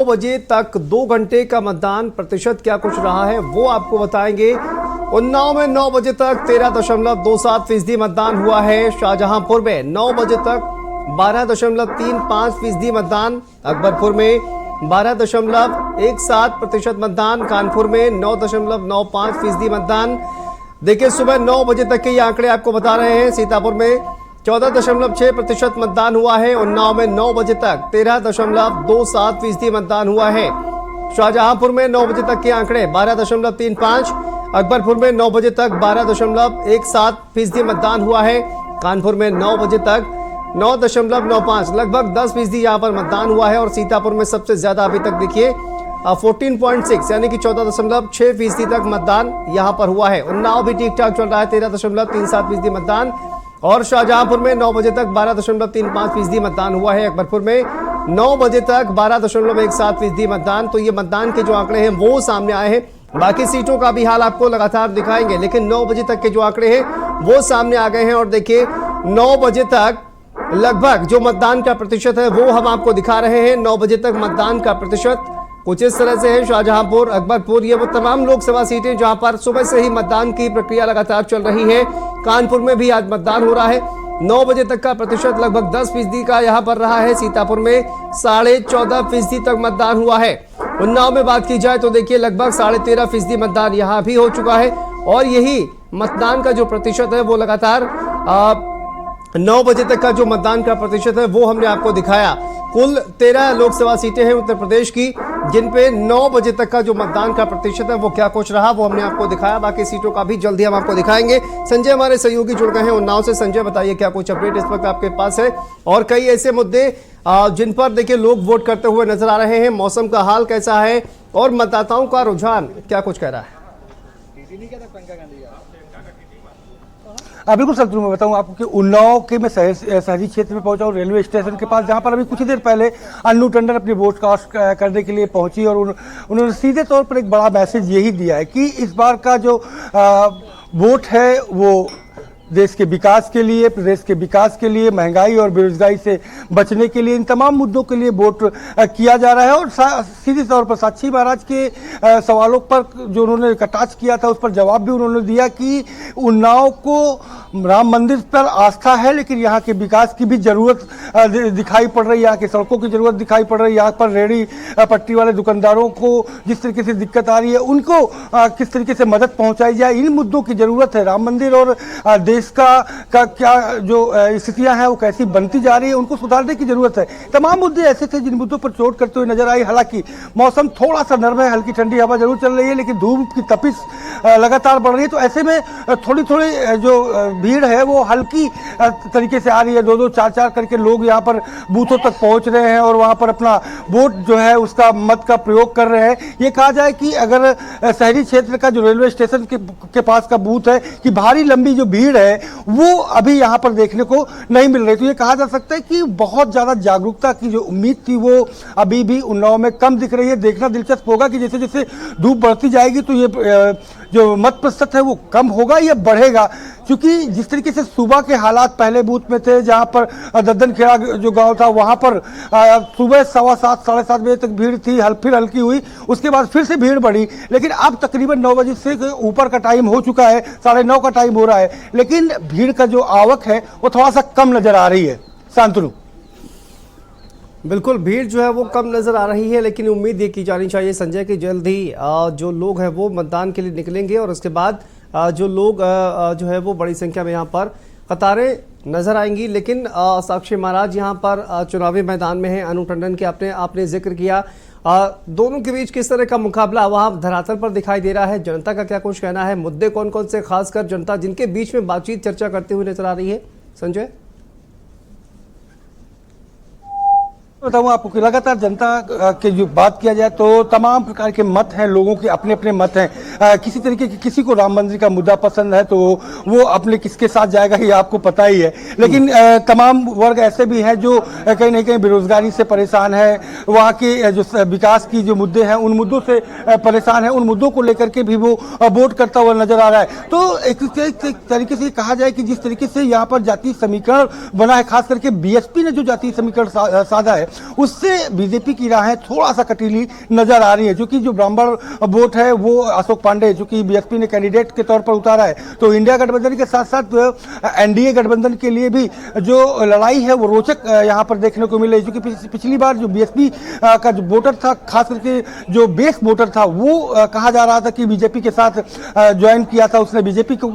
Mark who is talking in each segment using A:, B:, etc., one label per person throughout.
A: बजे तक 2 घंटे का मतदान प्रतिशत क्या कुछ रहा है वो आपको बताएंगे। उन्नाव में 9 बजे तक 13.27% मतदान हुआ है। शाहजहांपुर में 9 बजे तक 12.35% मतदान, अकबरपुर में 12.17% मतदान, कानपुर में 9.95% मतदान। देखिए सुबह 9 बजे तक के ये आंकड़े आपको बता रहे हैं। सीतापुर में 14.6% मतदान हुआ है। उन्नाव में 9 बजे तक 13.27% मतदान हुआ है। शाहजहांपुर में 9 बजे तक के आंकड़े 12.35, अकबरपुर में 9 बजे तक 12.17% मतदान हुआ है। कानपुर में 9 बजे तक 9.95, लगभग 10% यहाँ पर मतदान हुआ है। और सीतापुर में सबसे ज्यादा अभी तक देखिए 14.6 यानी कि 14.6% तक मतदान यहाँ पर हुआ है। उन्नाव भी ठीक ठाक चल रहा है, 13.37% मतदान। और शाहजहांपुर में 9 बजे तक 12.35% मतदान हुआ है। अकबरपुर में 9 बजे तक 12.17% मतदान। तो ये मतदान के जो आंकड़े हैं वो सामने आए हैं। बाकी सीटों का भी हाल आपको लगातार दिखाएंगे, लेकिन 9 बजे तक के जो आंकड़े हैं वो सामने आ गए हैं। और देखिए 9 बजे तक लगभग जो मतदान का प्रतिशत है वो हम आपको दिखा रहे हैं। 9 बजे तक मतदान का प्रतिशत कुछ इस तरह से है। शाहजहांपुर, अकबरपुर, ये वो तमाम लोकसभा सीटें जहां पर सुबह से ही मतदान की प्रक्रिया लगातार चल रही है। कानपुर में भी आज मतदान हो रहा है। 9 बजे तक का प्रतिशत लगभग 10% का यहां पर रहा है। सीतापुर में 14.5% तक मतदान हुआ है। उन्नाव में बात की जाए तो देखिए लगभग 13.5% मतदान यहां भी हो चुका है। और यही मतदान का जो प्रतिशत है वो लगातार 9 बजे तक का जो मतदान का प्रतिशत है वो हमने आपको दिखाया। कुल 13 लोकसभा सीटें हैं उत्तर प्रदेश की, जिन पे 9 बजे तक का जो मतदान का प्रतिशत है वो क्या कुछ रहा वो हमने आपको दिखाया। बाकी सीटों का भी जल्दी हम आपको दिखाएंगे। संजय हमारे सहयोगी जुड़ गए हैं उन्नाव से। संजय बताइए क्या कुछ अपडेट इस वक्त आपके पास है, और कई ऐसे मुद्दे जिन पर देखिए लोग वोट करते हुए नजर आ रहे हैं। मौसम का हाल कैसा है और मतदाताओं का रुझान क्या कुछ कह रहा है?
B: बिल्कुल शत्रु, मैं बताऊं आपको कि उन्नाव के मैं शहरी क्षेत्र में पहुंचा हूं, रेलवे स्टेशन के पास, जहां पर अभी कुछ ही देर पहले अन्नू टंडन अपनी वोट कास्ट करने के लिए पहुंची। और उन्होंने सीधे तौर पर एक बड़ा मैसेज यही दिया है कि इस बार का जो वोट है वो देश के विकास के लिए, प्रदेश के विकास के लिए, महंगाई और बेरोजगारी से बचने के लिए, इन तमाम मुद्दों के लिए वोट किया जा रहा है। और सीधे तौर पर साक्षी महाराज के सवालों पर जो उन्होंने कटाक्ष किया था उस पर जवाब भी उन्होंने दिया कि उन्नाव को राम मंदिर पर आस्था है, लेकिन यहाँ के विकास की भी जरूरत दिखाई पड़ रही है, यहाँ की सड़कों की जरूरत दिखाई पड़ रही है, यहाँ पर रेहड़ी पट्टी वाले दुकानदारों को जिस तरीके से दिक्कत आ रही है उनको किस तरीके से मदद पहुँचाई जाए, इन मुद्दों की जरूरत है। राम मंदिर और देश का क्या जो स्थितियां हैं वो कैसी बनती जा रही है, उनको सुधारने की जरूरत है। तमाम मुद्दे ऐसे थे जिन मुद्दों पर चोट करते हुए नजर आई। हालांकि मौसम थोड़ा सा नरम है, हल्की ठंडी हवा जरूर चल रही है, लेकिन धूप की तपिश लगातार बढ़ रही है। तो ऐसे में थोड़ी थोड़ी जो भीड़ है वो हल्की तरीके से आ रही है। 2-2, 4-4 करके लोग यहाँ पर बूथों तक पहुंच रहे हैं और वहां पर अपना वोट जो है उसका मत का प्रयोग कर रहे हैं। ये कहा जाए कि अगर शहरी क्षेत्र का जो रेलवे स्टेशन के पास का बूथ है कि भारी लंबी जो भीड़ है वो अभी यहां पर देखने को नहीं मिल रही। तो ये कहा जा सकता है कि बहुत ज्यादा जागरूकता की जो उम्मीद थी वो अभी भी उन्नाव में कम दिख रही है। देखना दिलचस्प होगा कि जैसे जैसे धूप बढ़ती जाएगी तो ये जो मत प्रतिशत है वो कम होगा या बढ़ेगा, क्योंकि जिस तरीके से सुबह के हालात पहले बूथ में थे, जहां पर दद्दनखेड़ा जो गांव था वहां पर सुबह 7:15, 7:30 बजे तक भीड़ थी, फिर हल्की हुई, उसके बाद फिर से भीड़ बढ़ी। लेकिन अब तकरीबन 9 बजे से ऊपर का टाइम हो चुका है, 9:30 का टाइम हो रहा है, लेकिन भीड़ का जो आवक है वो थोड़ा सा कम नजर आ रही है। शांतनु,
A: बिल्कुल भीड़ जो है वो कम नजर आ रही है, लेकिन उम्मीद ये की जानी चाहिए संजय कि जल्द ही जो लोग हैं वो मतदान के लिए निकलेंगे और उसके बाद जो लोग जो है वो बड़ी संख्या में यहाँ पर कतारें नजर आएंगी। लेकिन साक्षी महाराज यहाँ पर चुनावी मैदान में है। अन्नू टंडन के आपने जिक्र किया, दोनों के बीच किस तरह का मुकाबला वहाँ धरातल पर दिखाई दे रहा है, जनता का क्या कुछ कहना है, मुद्दे कौन कौन से खासकर जनता जिनके बीच में बातचीत चर्चा करते हुए नजर आ रही है? संजय
B: बताऊँ आपको कि लगातार जनता की जो बात किया जाए तो तमाम प्रकार के मत हैं, लोगों के अपने अपने मत हैं। किसी तरीके की, किसी को राम मंदिर का मुद्दा पसंद है तो वो अपने किसके साथ जाएगा ये आपको पता ही है। लेकिन तमाम वर्ग ऐसे भी हैं जो कहीं ना कहीं बेरोजगारी से परेशान है, वहाँ के जो विकास की जो मुद्दे हैं उन मुद्दों से परेशान है, उन मुद्दों को लेकर के भी वो वोट करता हुआ नजर आ रहा है। तो एक तरीके से कहा जाए कि जिस तरीके से यहाँ पर जातीय समीकरण बना है, खास करके बीएसपी ने जो जातीय समीकरण साधा है उससे बीजेपी की राहें थोड़ा सा कटीली नजर आ रही है, क्योंकि जो ब्राह्मण वोट है वो अशोक पांडे जो कि बीएसपी ने कैंडिडेट के तौर पर उतारा है, तो इंडिया गठबंधन के साथ साथ एनडीए गठबंधन के लिए भी जो लड़ाई है वो रोचक यहाँ पर देखने को मिल रही है। क्योंकि पिछली बार जो बीएसपी का जो वोटर था, खास करके जो बेस वोटर था, वो कहा जा रहा था कि बीजेपी के साथ ज्वाइन किया था, उसने बीजेपी को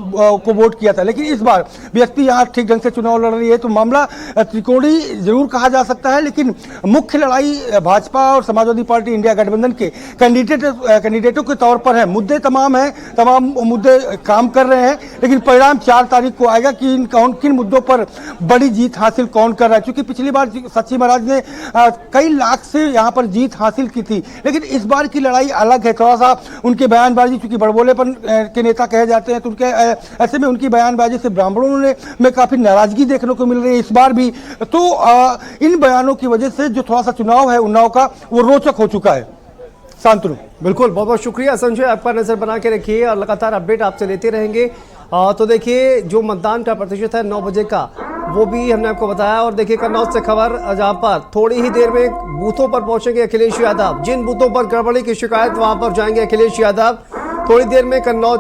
B: वोट किया था। लेकिन इस बार बीएसपी यहाँ ठीक ढंग से चुनाव लड़ रही है, तो मामला त्रिकोणीय जरूर कहा जा सकता है, लेकिन मुख्य लड़ाई भाजपा और समाजवादी पार्टी इंडिया गठबंधन के कैंडिडेटों के तौर पर है। मुद्दे तमाम हैं, तमाम मुद्दे काम कर रहे हैं, लेकिन परिणाम 4 तारीख को आएगा कि किन मुद्दों पर बड़ी जीत हासिल कौन कर रहा है। क्योंकि पिछली बार सच्ची महाराज ने कई लाख से यहाँ पर जीत हासिल की थी, लेकिन इस बार की लड़ाई अलग है। थोड़ा सा उनके बयानबाजी, चूंकि बड़बोलेपन के नेता कहे जाते हैं, तो उनके ऐसे में उनकी बयानबाजी से ब्राह्मणों में काफी नाराजगी देखने को मिल रही है इस बार भी। तो इन बयानों की वजह से जो थोड़ा सा चुनाव है उन्नाव का, वो रोचक हो चुका है। शांतनु,
A: बिल्कुल, बहुत बहुत शुक्रिया संजय, आपका नजर बना के रखिए और लगातार अपडेट आपसे लेते रहेंगे। तो देखिए जो मतदान का प्रतिशत है 9 बजे का, वो भी हमने आपको बताया। और देखिए कन्नौज से खबर, जहां पर थोड़ी ही देर में बूथों पर पहुंचेंगे अखिलेश यादव। जिन बूथों पर गड़बड़ी की शिकायत, वहां पर जाएंगे अखिलेश यादव। थोड़ी देर में कन्नौज